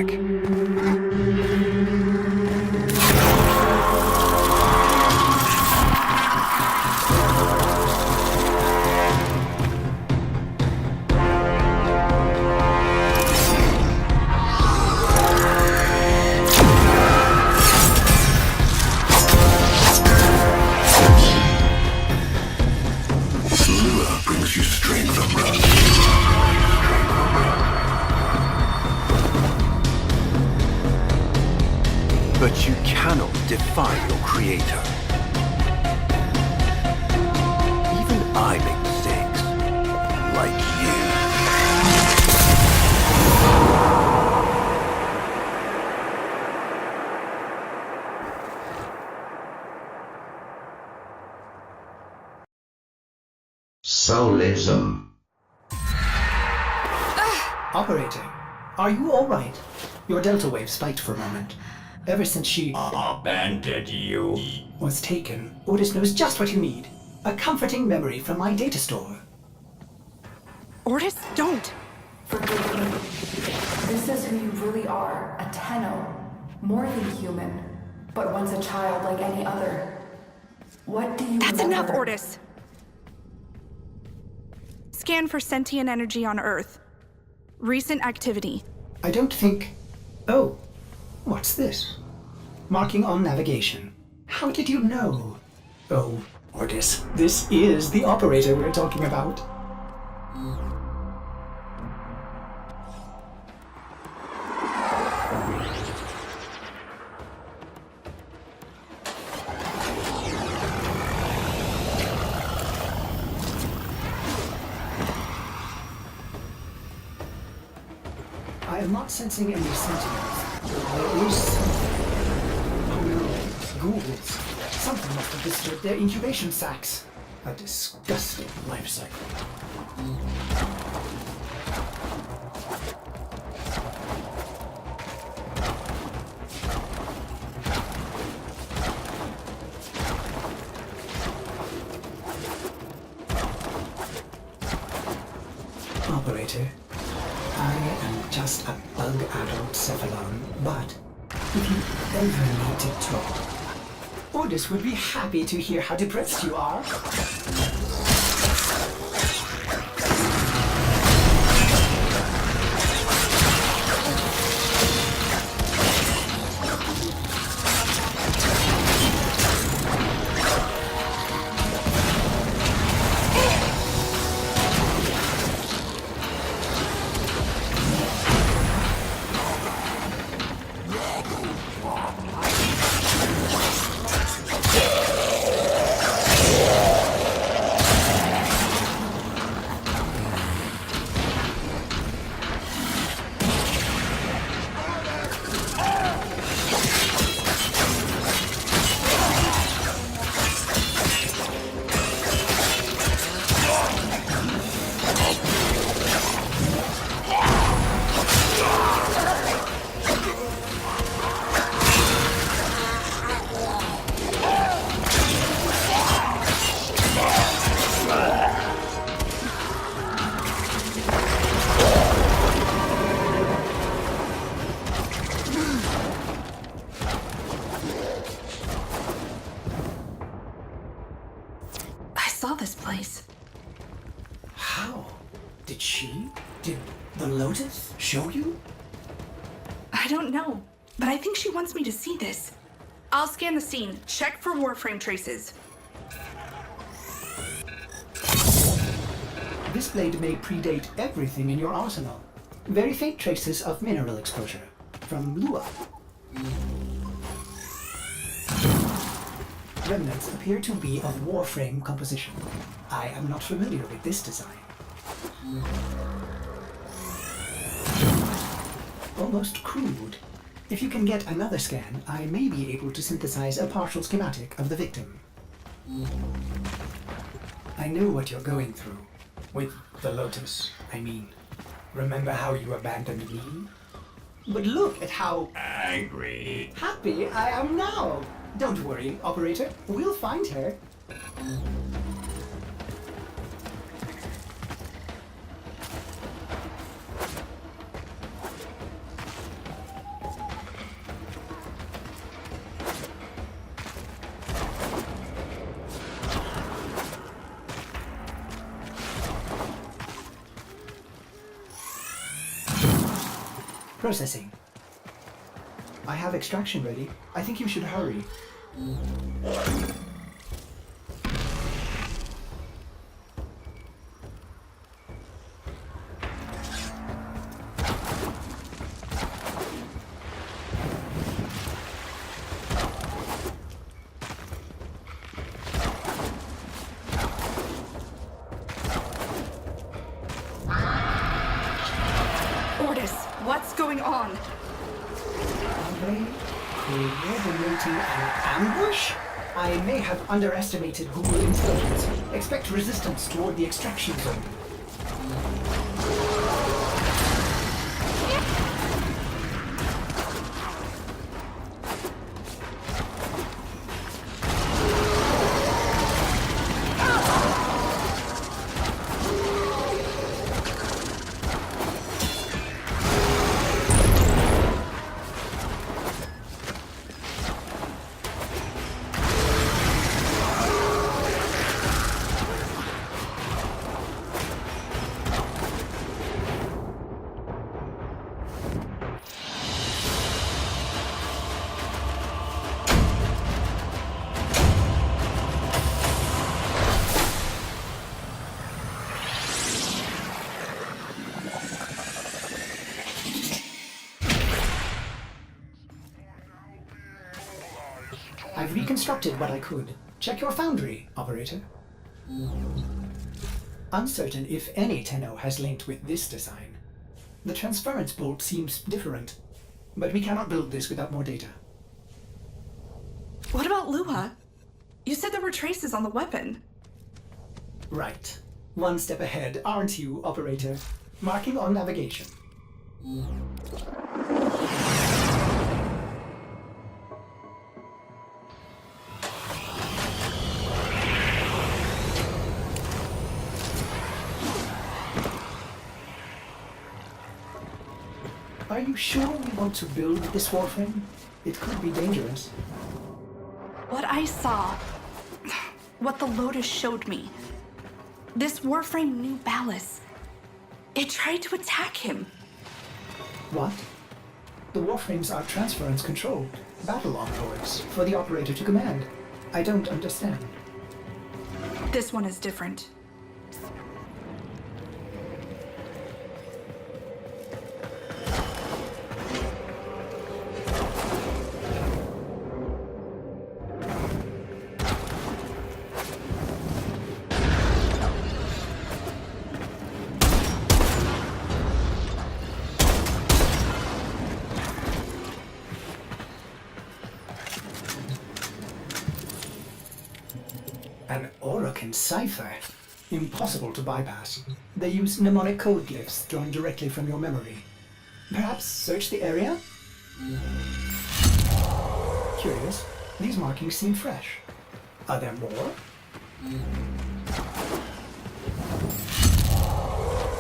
back. But you cannot defy your creator. Even I make mistakes, like you. Soulezum. Operator, are you alright? Your delta wave spiked for a moment. Ever since she Abandoned you. was taken, Otis knows just what you need. A comforting memory from my data store. Ortis, don't! Forgive me. This is who you really are, a Tenno. More than human, but once a child like any other. What do you That's remember? enough, Ortis! Scan for sentient energy on Earth. Recent activity. I don't think... Oh, what's this? Marking on navigation. How did you know? Oh, Otis, this is the operator we're talking about. I am not sensing any sentinels. There is something. Oh no, ghouls. Something must have disturbed their incubation sacs. A disgusting life cycle. Operator, I am just a bug adult cephalon, but if you ever need to talk, Otis would be happy to hear how depressed you are. This place. How? Did the Lotus show you? I don't know, but I think she wants me to see this. I'll scan the scene, check for Warframe traces. This blade may predate everything in your arsenal. Very faint traces of mineral exposure. From Lua. Remnants appear to be of Warframe composition. I am not familiar with this design. Almost crude. If you can get another scan, I may be able to synthesize a partial schematic of the victim. I know what you're going through. With the Lotus, I mean. Remember how you abandoned me? But look at how Angry. happy I am now! Don't worry, operator. We'll find her. Processing. I have extraction ready. I think you should hurry. Ordis, what's going on? Are they coordinating an ambush? I may have underestimated Ghoul insurgents. Expect resistance toward the extraction zone. I've reconstructed what I could. Check your foundry, operator. Uncertain if any Tenno has linked with this design. The transference bolt seems different, but we cannot build this without more data. What about Lua? You said there were traces on the weapon. Right. One step ahead, aren't you, operator? Marking on navigation. Are you sure we want to build this Warframe? It could be dangerous. What I saw, what the Lotus showed me, this Warframe knew Ballas. It tried to attack him. What? The Warframes are transference controlled, battle envoys for the operator to command. I don't understand. This one is different. An Orokin cipher? Impossible to bypass. They use mnemonic code glyphs drawn directly from your memory. Perhaps search the area? Curious. These markings seem fresh. Are there more?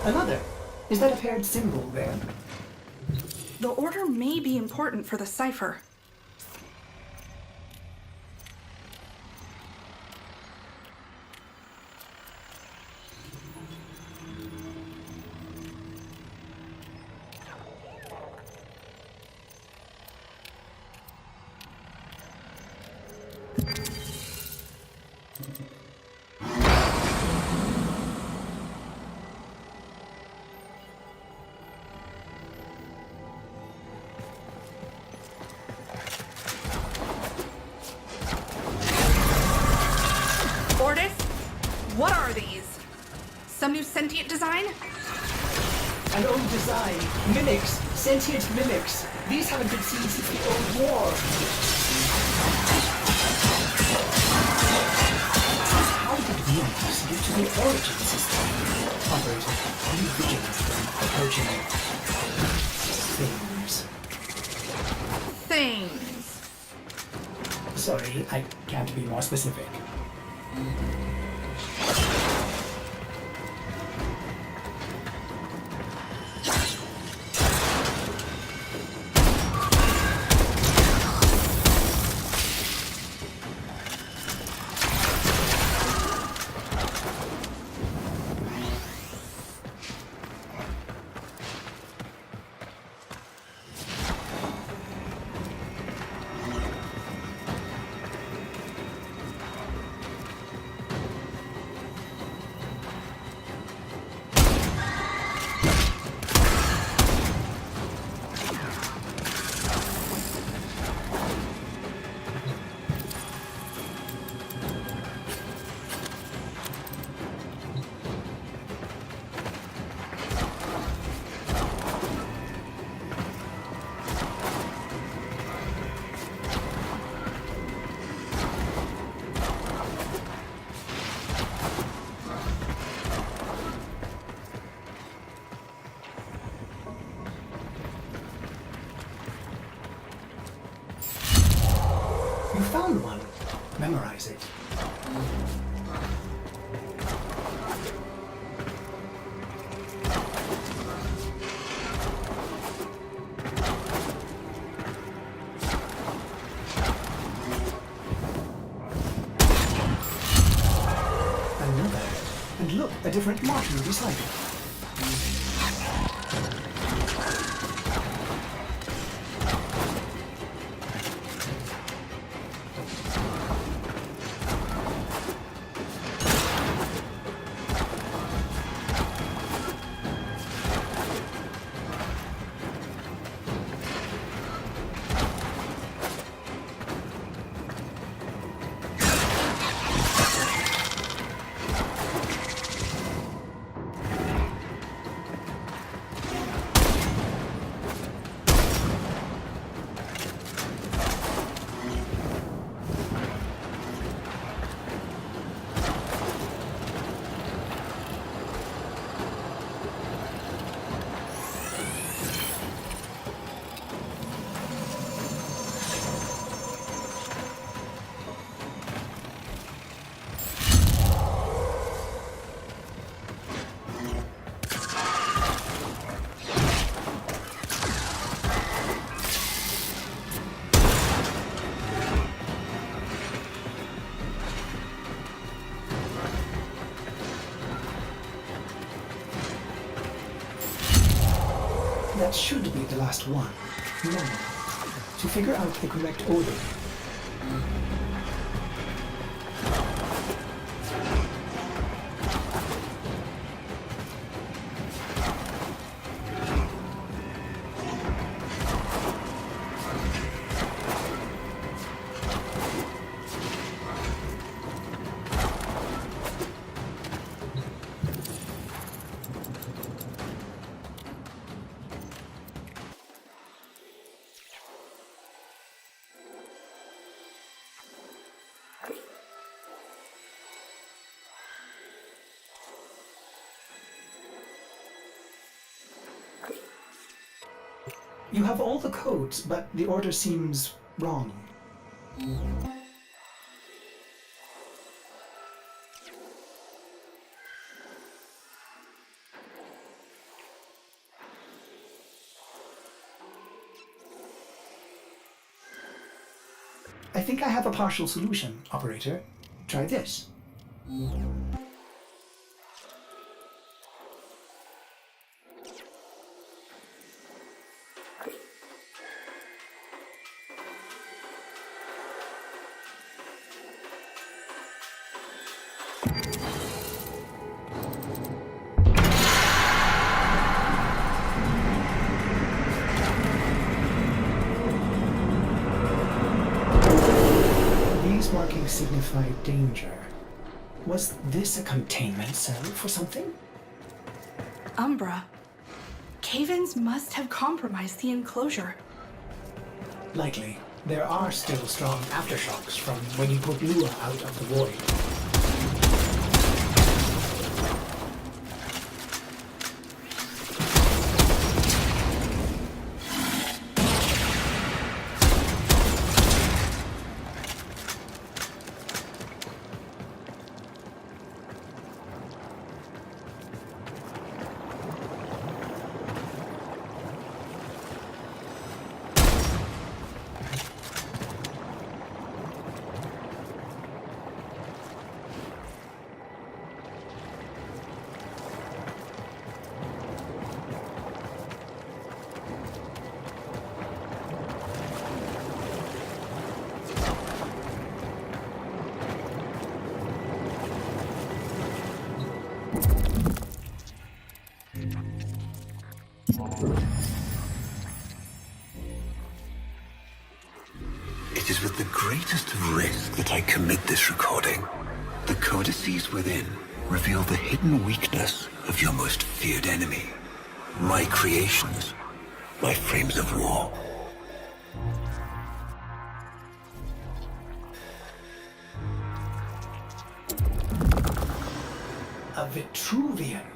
Another. Is that a paired symbol there? The order may be important for the cipher. Ordis, what are these? Some new sentient design? An old design. Mimics. Sentient mimics. These haven't been seen since the old war. How did mimics get to the origin system? Operator, be vigilant when approaching things. Things. Sorry, I can't be more specific. You found one. Memorize it. Another. And look, a different Martian beside it. That should be the last one. Now, to figure out the correct order. You have all the codes, but the order seems wrong. I think I have a partial solution, operator. Try this. These markings signify danger. Was this a containment cell for something? Umbra. Cave-ins must have compromised the enclosure. Likely. There are still strong aftershocks from when you put Lua out of the void. It is with the greatest of risk that I commit this recording. The codices within reveal the hidden weakness of your most feared enemy. My creations, my frames of war. A Vitruvian.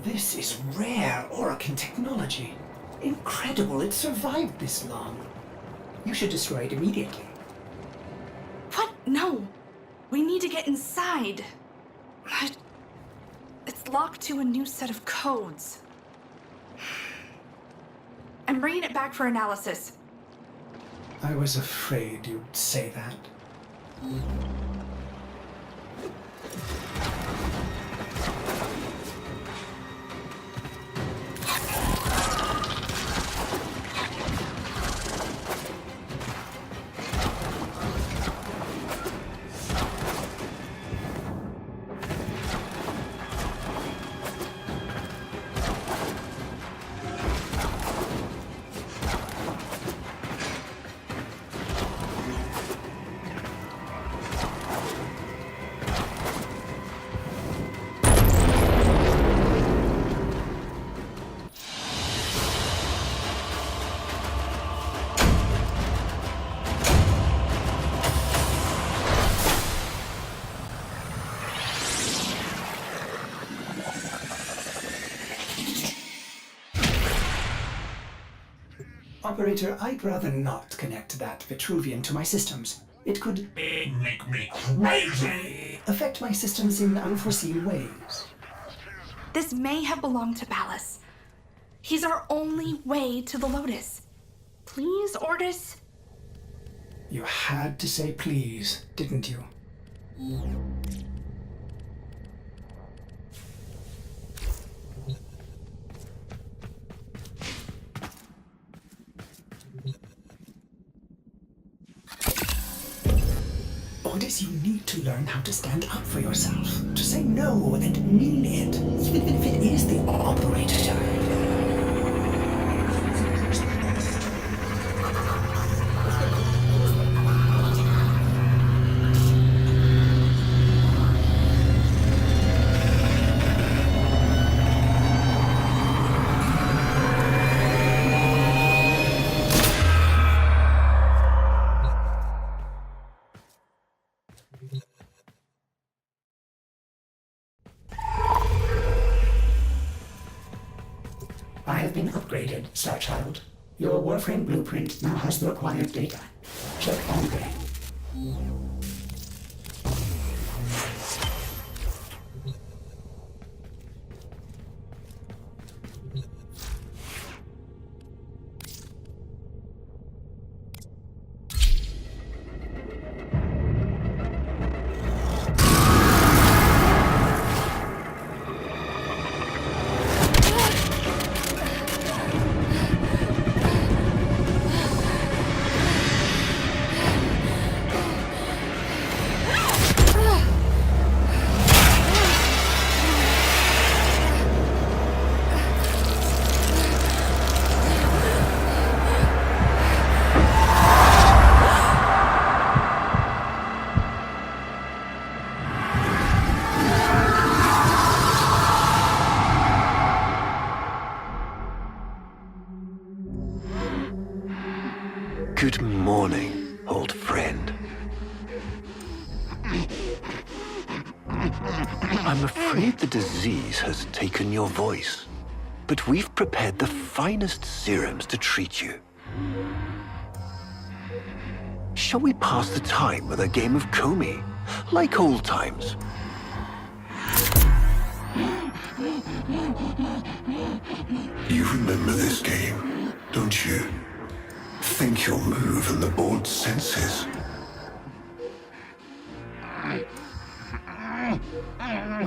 This is rare Orokin technology. Incredible it survived this long. You should destroy it immediately. No, we need to get inside. It's locked to a new set of codes. I'm bringing it back for analysis. I was afraid you'd say that. Operator, I'd rather not connect that Vitruvian to my systems. It could Make me crazy! affect my systems in unforeseen ways. This may have belonged to Ballas. He's our only way to the Lotus. Please, Ordis? You had to say please, didn't you? Ordis, you need to learn how to stand up for yourself. To say no and mean it, even if it is the operator. I have been upgraded, Starchild. Your Warframe blueprint now has the required data. Check ongrade. Good morning, old friend. I'm afraid the disease has taken your voice, but we've prepared the finest serums to treat you. Shall we pass the time with a game of Comey, like old times? You remember this game, don't you? Think you'll move in the board's senses.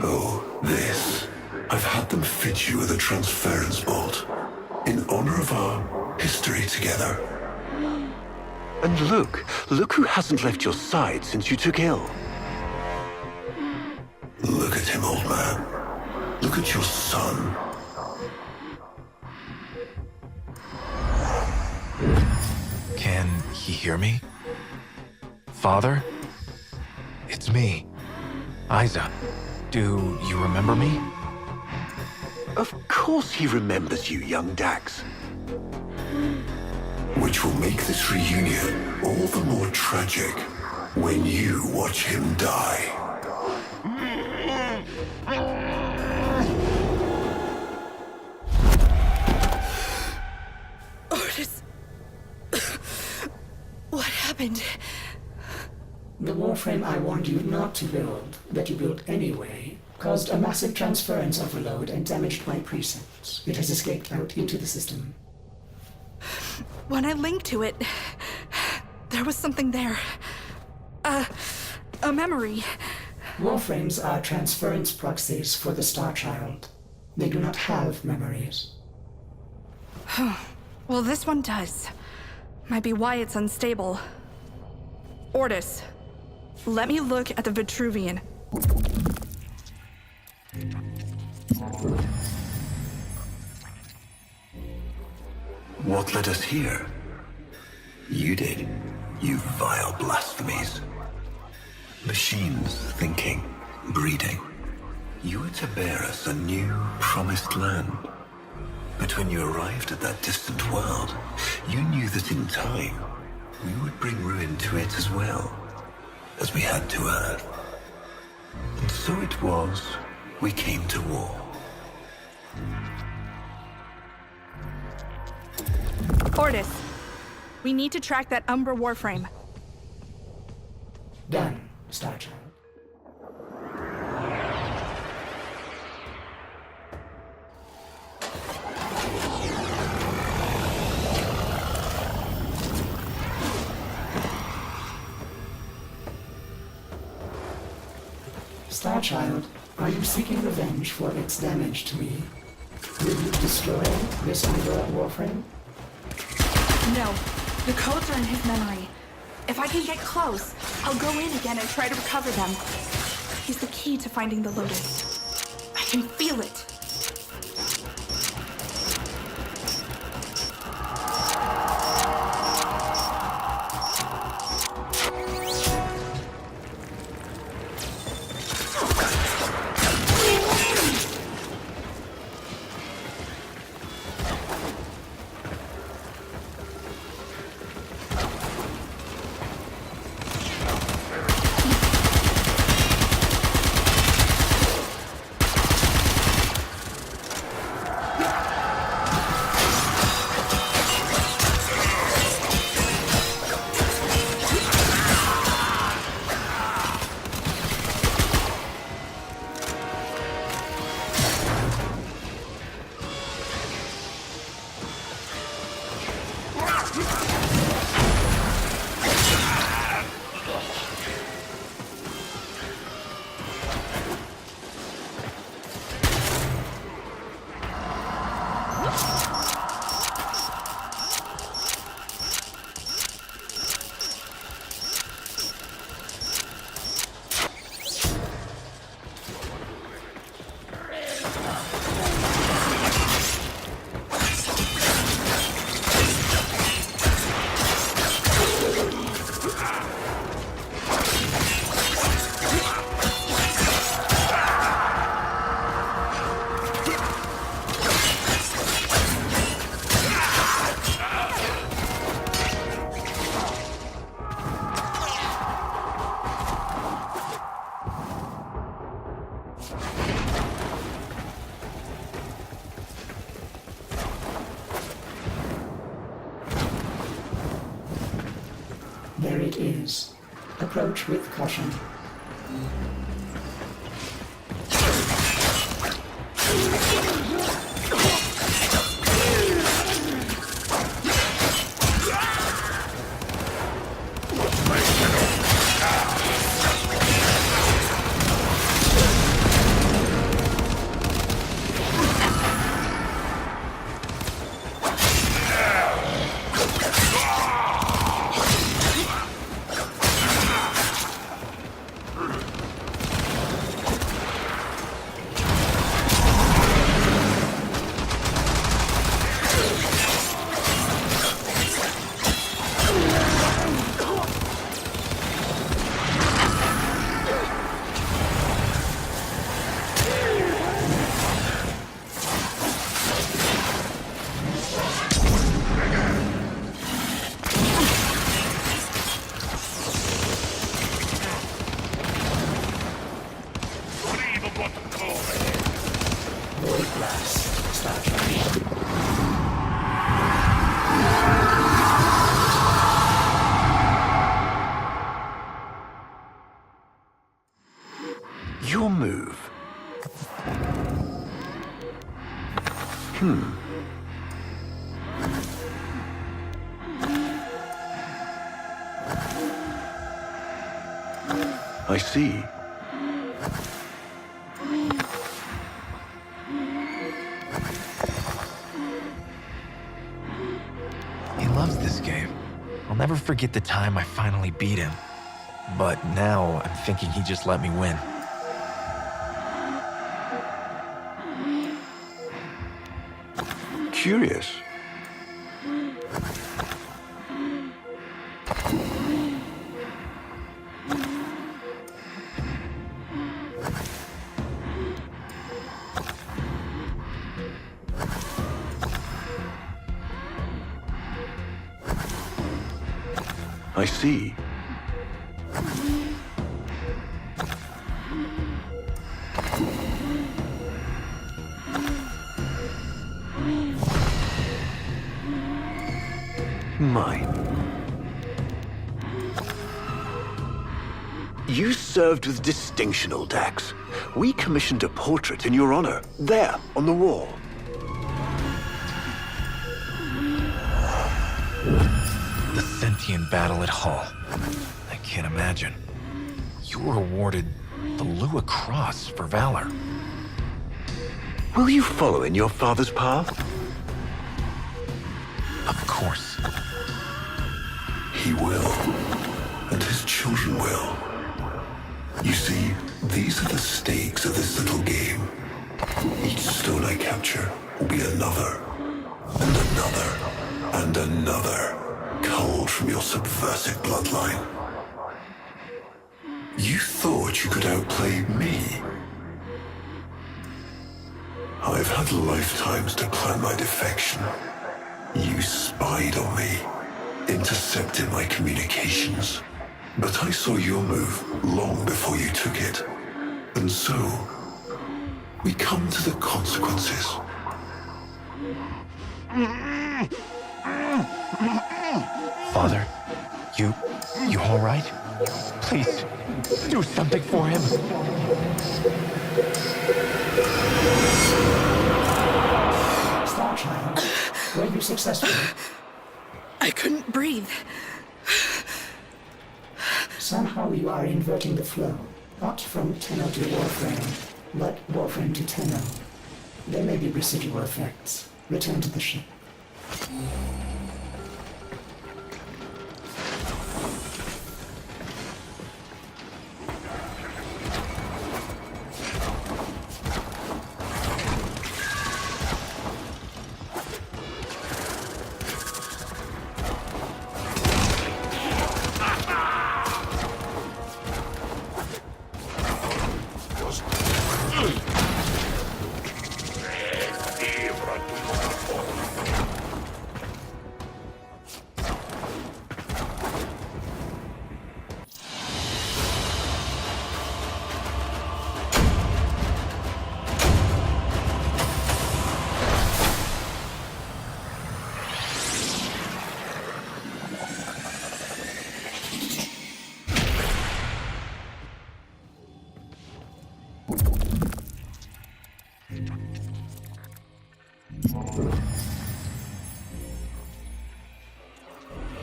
Oh, this. I've had them fit you with a transference bolt, in honor of our history together. And look who hasn't left your side since you took ill. Look at him, old man. Look at your son. Can he hear me? Father? It's me, Isa. Do you remember me? Of course he remembers you, young Dax. Which will make this reunion all the more tragic when you watch him die. Ordis. What happened? The Warframe I warned you not to build, that you built anyway, caused a massive transference overload and damaged my precepts. It has escaped out into the system. When I linked to it, there was something there. A memory. Warframes are transference proxies for the Star Child. They do not have memories. Well, this one does. Might be why it's unstable. Ortis, let me look at the Vitruvian. What led us here? You did, you vile blasphemies. Machines thinking, breeding. You were to bear us a new, promised land. But when you arrived at that distant world, you knew that in time, we would bring ruin to it as well, as we had to Earth. And so it was, we came to war. Ortis, we need to track that Umbra Warframe. Done, Star Child. Star Child, are you seeking revenge for its damage to me? Will you destroy this Umbra Warframe? No, the codes are in his memory. If I can get close, I'll go in again and try to recover them. He's the key to finding the Lotus. I can feel it. There it is. Approach with caution. move. I see. He loves this game. I'll never forget the time I finally beat him. But now I'm thinking he just let me win. Curious. I see. Mine. You served with distinction, old Dax. We commissioned a portrait in your honor, there, on the wall. The sentient battle at Hull. I can't imagine. You were awarded the Lua Cross for valor. Will you follow in your father's path? Of course. He will, and his children will. You see, these are the stakes of this little game. Each stone I capture will be another, and another, and another, culled from your subversive bloodline. You thought you could outplay me? I've had lifetimes to plan my defection. You spied on me, intercepted my communications. But I saw your move long before you took it. And so, we come to the consequences. Father, you all right? Please, do something for him. Star Child, were you successful? I couldn't breathe. Somehow you are inverting the flow. Not from Tenno to Warframe, but Warframe to Tenno. There may be residual effects. Return to the ship.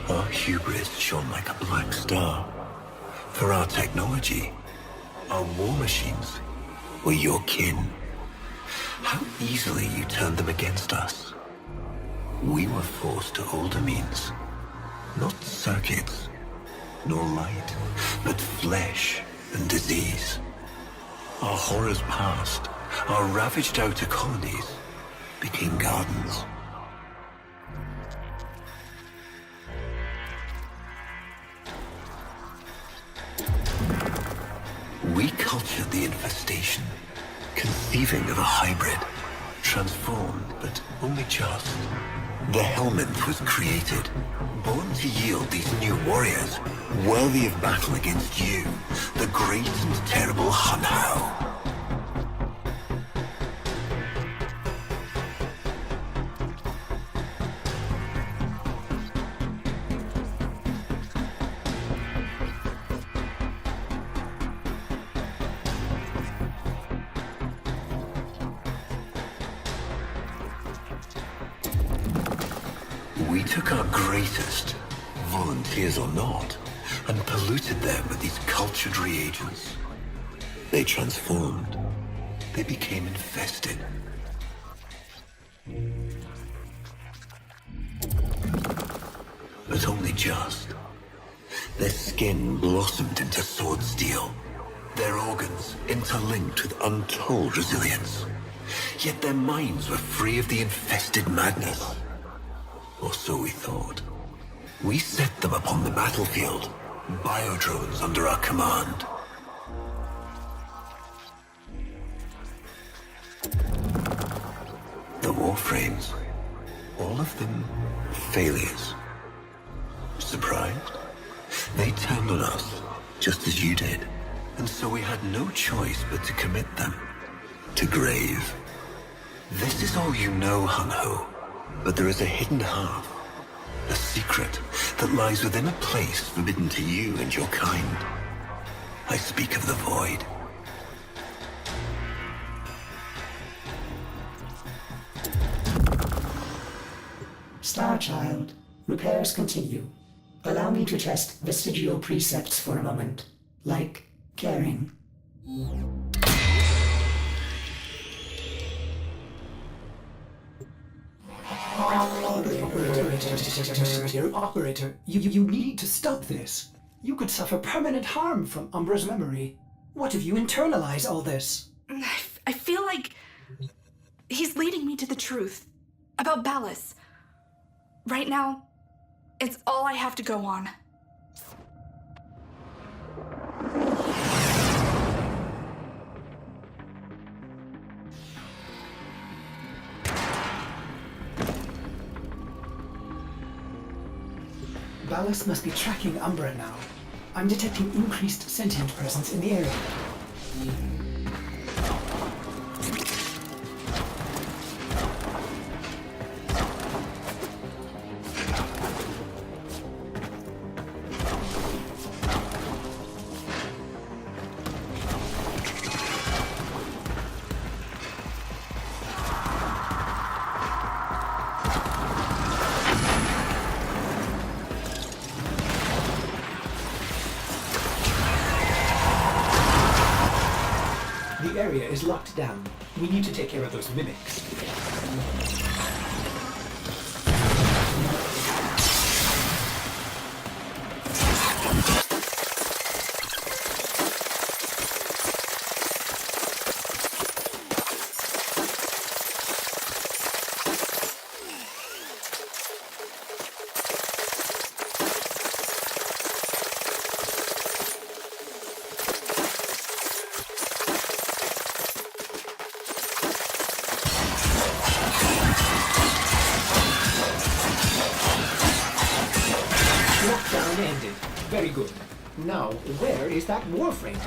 Our hubris shone like a black star. For our technology, our war machines were your kin. How easily you turned them against us. We were forced to older means. Not circuits, nor light, but flesh and disease. Our horrors passed. Our ravaged outer colonies became gardens. We cultured the infestation, conceiving of a hybrid, transformed, but only just. The Helminth was created, born to yield these new warriors, worthy of battle against you, the great and terrible Hunhao. We took our greatest, volunteers or not, and polluted them with these cultured reagents. They transformed. They became infested. But only just. Their skin blossomed into sword steel. Their organs interlinked with untold resilience. Yet their minds were free of the infested madness. Or so we thought. We set them upon the battlefield, biodrones under our command. The Warframes, all of them failures. Surprised? They turned on us, just as you did. And so we had no choice but to commit them to grave. This is all you know, Hun-Ho, but there is a hidden half, a secret that lies within a place forbidden to you and your kind. I speak of the Void. Starchild, repairs continue. Allow me to test vestigial precepts for a moment, like caring. Operator, you need to stop this. You could suffer permanent harm from Umbra's memory. What if you internalize all this? I feel like he's leading me to the truth about Ballas. Right now, it's all I have to go on. Ballas must be tracking Umbra now. I'm detecting increased sentient presence in the area. The area is locked down. We need to take care of those mimics. Lockdown ended. Very good. Now, where is that Warframe?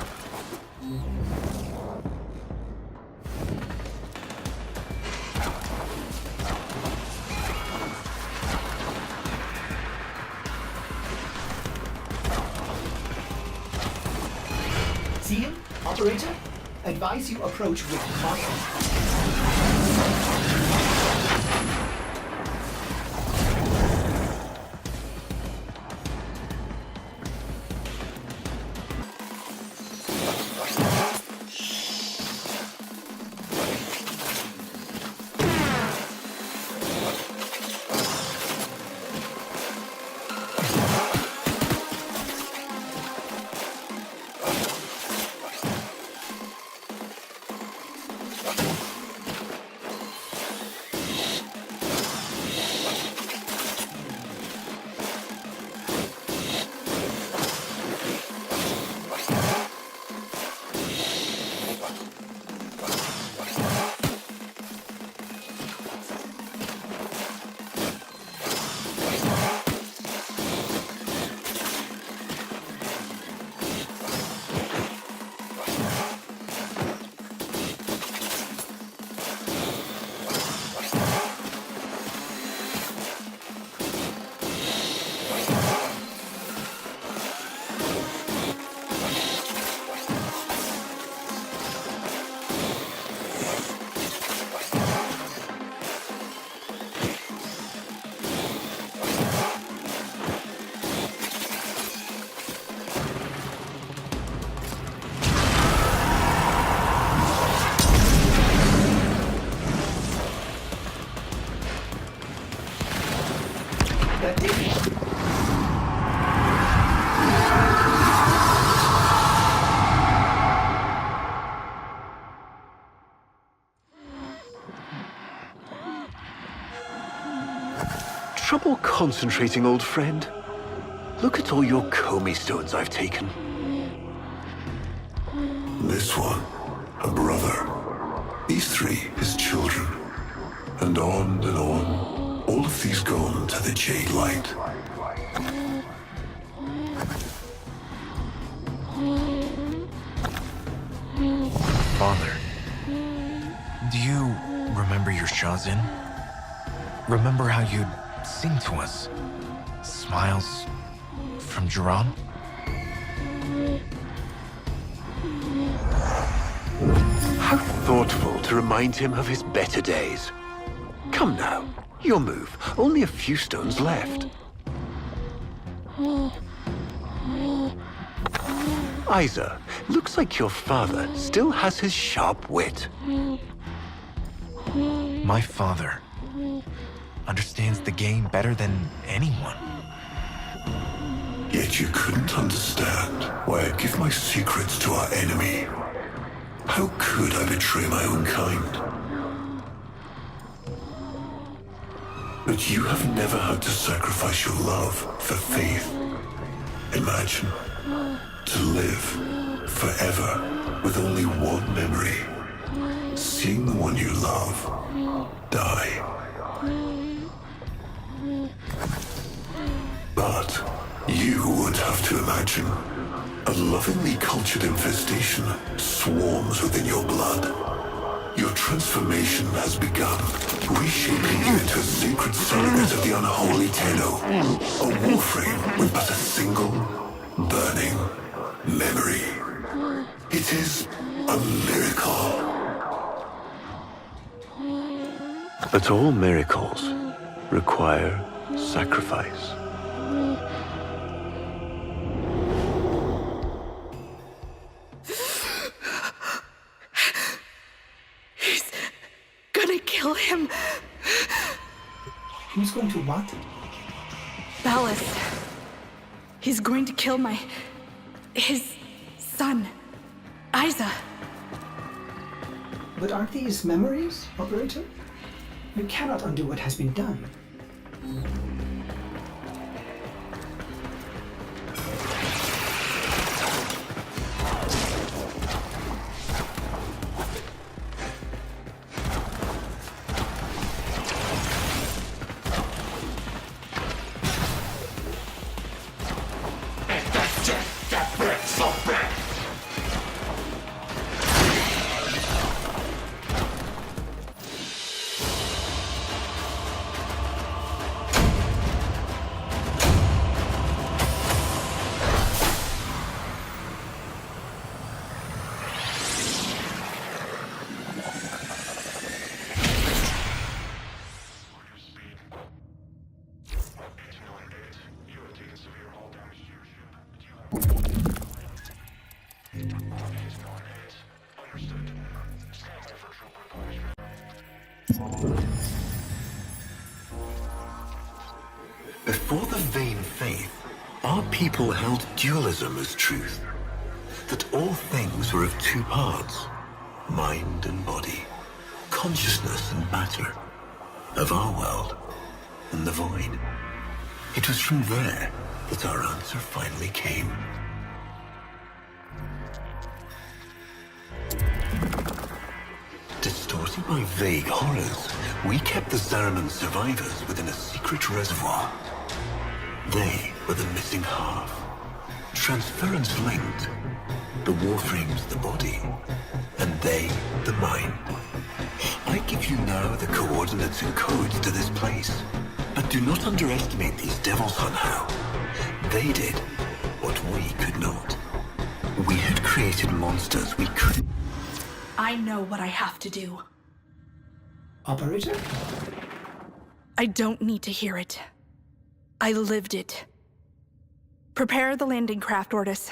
See him, operator? Advise you approach with caution. trouble concentrating, old friend? Look at all your Comey stones I've taken. This one, a brother. These three, his children. And on, all of these gone to the Jade Light. Father, do you remember your Shoutouts? Remember how you'd sing to us? Smiles from Jerome? How thoughtful to remind him of his better days. Come now, your move. Only a few stones left. Isa, looks like your father still has his sharp wit. My father understands the game better than anyone. Yet you couldn't understand why I'd give my secrets to our enemy. How could I betray my own kind? But you have never had to sacrifice your love for faith. Imagine to live forever with only one memory. Seeing the one you love die. But you would have to imagine a lovingly cultured infestation swarms within your blood. Your transformation has begun, reshaping you into a sacred surrogate of the unholy Tenno. A Warframe with but a single, burning memory. It is a miracle. But all miracles require sacrifice. He's gonna kill him. Who's going to what? Ballas. He's going to kill his son, Isa. But aren't these memories, Operator? You cannot undo what has been done. Before the vain faith, our people held dualism as truth. That all things were of two parts, mind and body, consciousness and matter, of our world and the void. It was from there that our answer finally came. Distorted by vague horrors, we kept the Zariman survivors within a secret reservoir. They were the missing half. Transference linked. The Warframe's the body, and they the mind. I give you now the coordinates and codes to this place, but do not underestimate these devils somehow. They did what we could not. We had created monsters we couldn't. I know what I have to do. Operator? I don't need to hear it. I lived it. Prepare the landing craft, Ordis.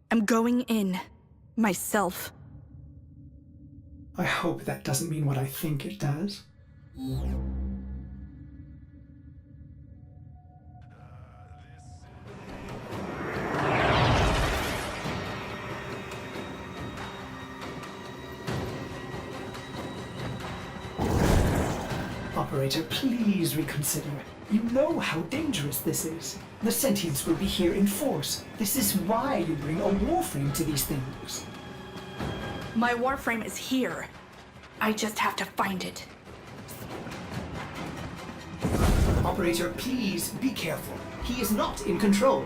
I'm going in. Myself. I hope that doesn't mean what I think it does. Operator, please reconsider. You know how dangerous this is. The sentients will be here in force. This is why you bring a Warframe to these things. My Warframe is here. I just have to find it. Operator, please be careful. He is not in control.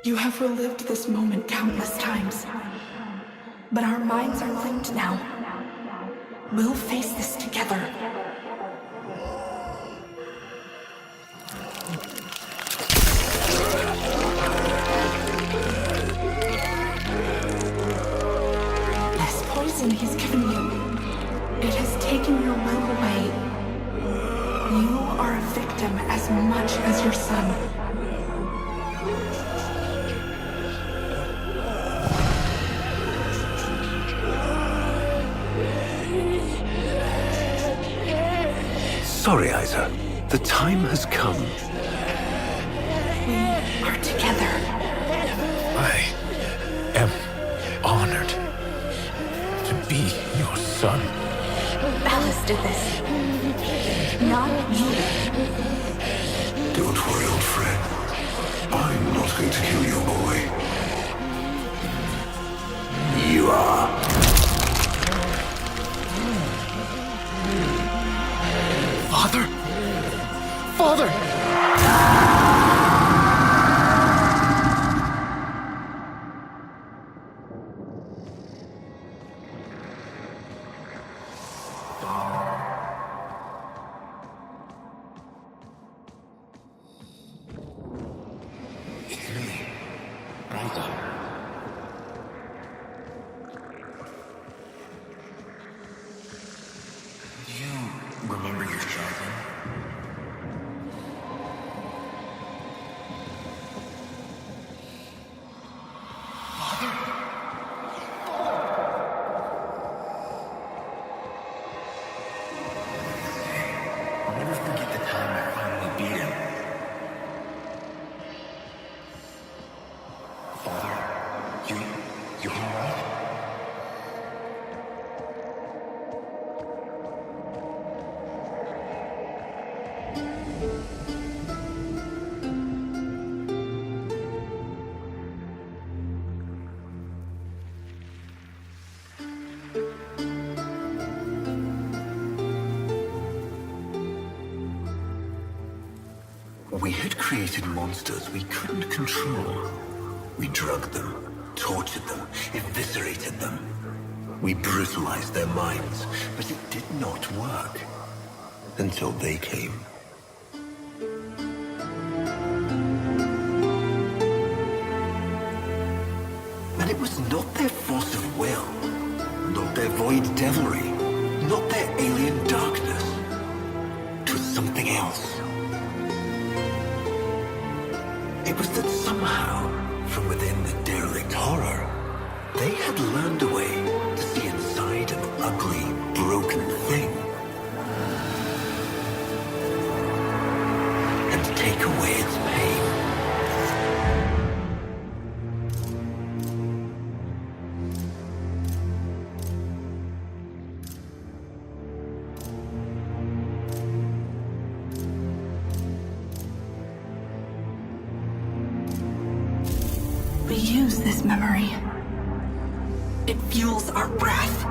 You have relived this moment countless times. But our minds are linked now. We'll face this together. This poison he's given you, it has taken your will away. You are a victim as much as your son. Sorry, Isa. The time has come. We are together. I am honored to be your son. Alice did this. Not you. Don't worry, old friend. I'm not going to kill your boy. You are. Father? Father! It's me, Rita. Do you remember your shotgun? I'll never forget the time I finally beat him. Father, you alright? We had created monsters we couldn't control. We drugged them, tortured them, eviscerated them. We brutalized their minds, but it did not work. Until they came. And it was not their force of will, not their void devilry, not their alien darkness. It was something else. It was that somehow, from within the derelict horror, they had learned a way to see inside an ugly, broken thing We use this memory. It fuels our breath.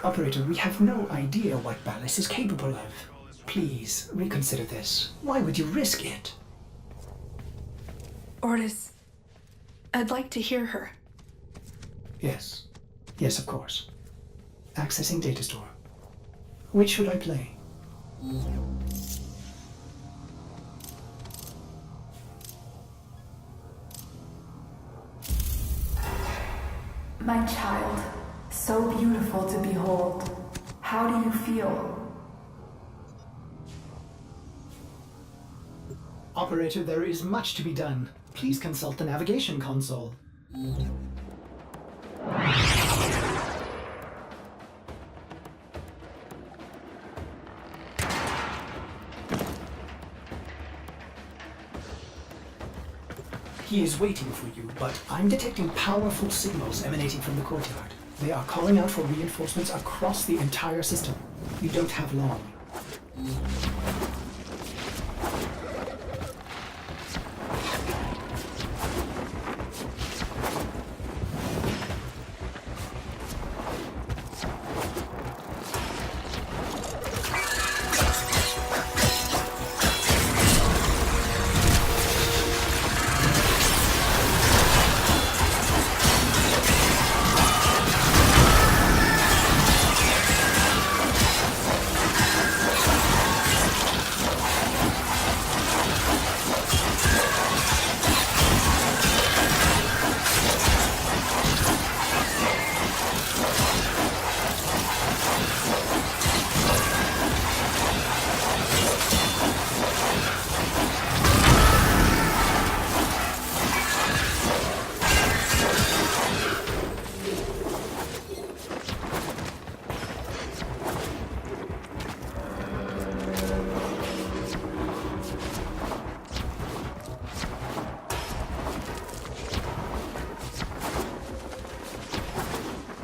Operator, we have no idea what Ballas is capable of. Please, reconsider this. Why would you risk it? Ortis, I'd like to hear her. Yes. Yes, of course. Accessing data store. Which should I play? My child, so beautiful to behold. How do you feel? Operator, there is much to be done. Please consult the navigation console. He is waiting for you, but I'm detecting powerful signals emanating from the courtyard. They are calling out for reinforcements across the entire system. You don't have long.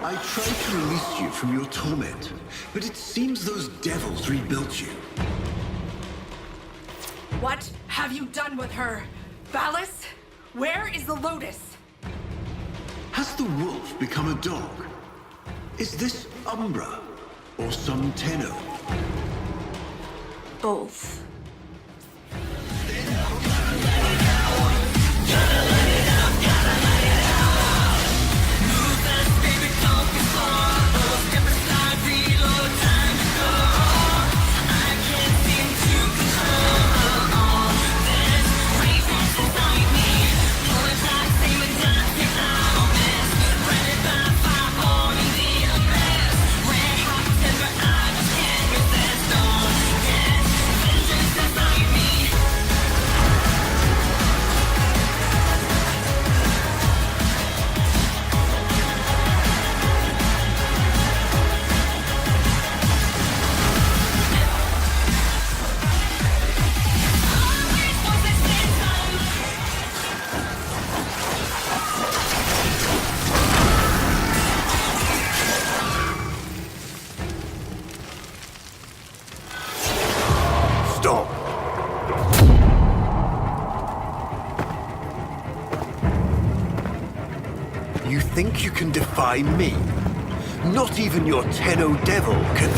I tried to release you from your torment, but it seems those devils rebuilt you. What have you done with her? Valis? Where is the Lotus? Has the wolf become a dog? Is this Umbra or some Tenno? Both. Stop! You think you can defy me? Not even your Tenno devil can...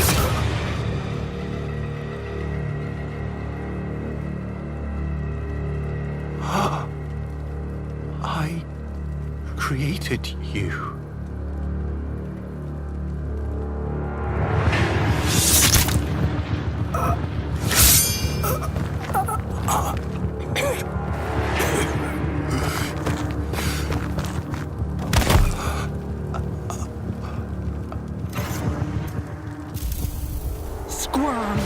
I created you. Squirm.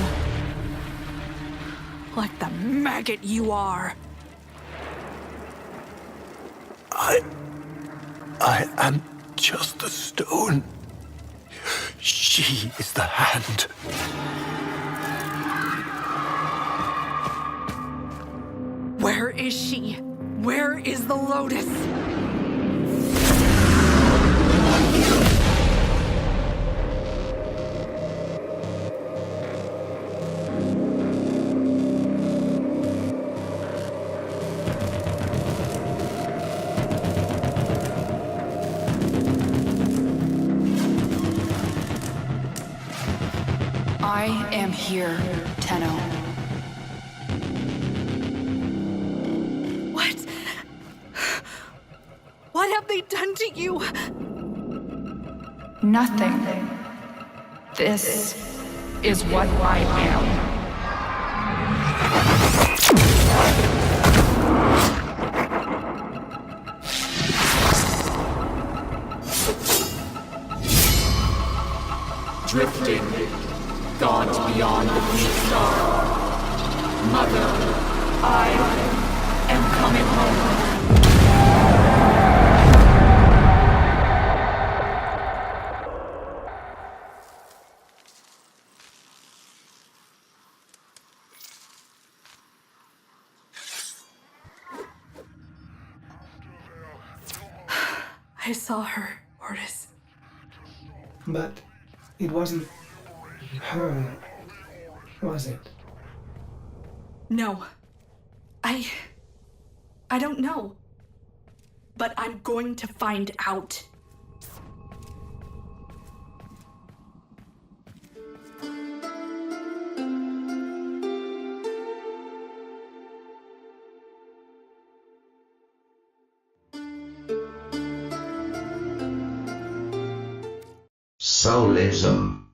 Like the maggot you are. I am just the stone. She is the hand. Where is she? Where is the Lotus? I am here, Tenno. What? What have they done to you? Nothing. This is what I am. Drifting, gaunt beyond the blue star. Mother, I am coming home. I saw her, Ortis. But it wasn't her, was it? No. I don't know. But I'm going to find out. Soulezum.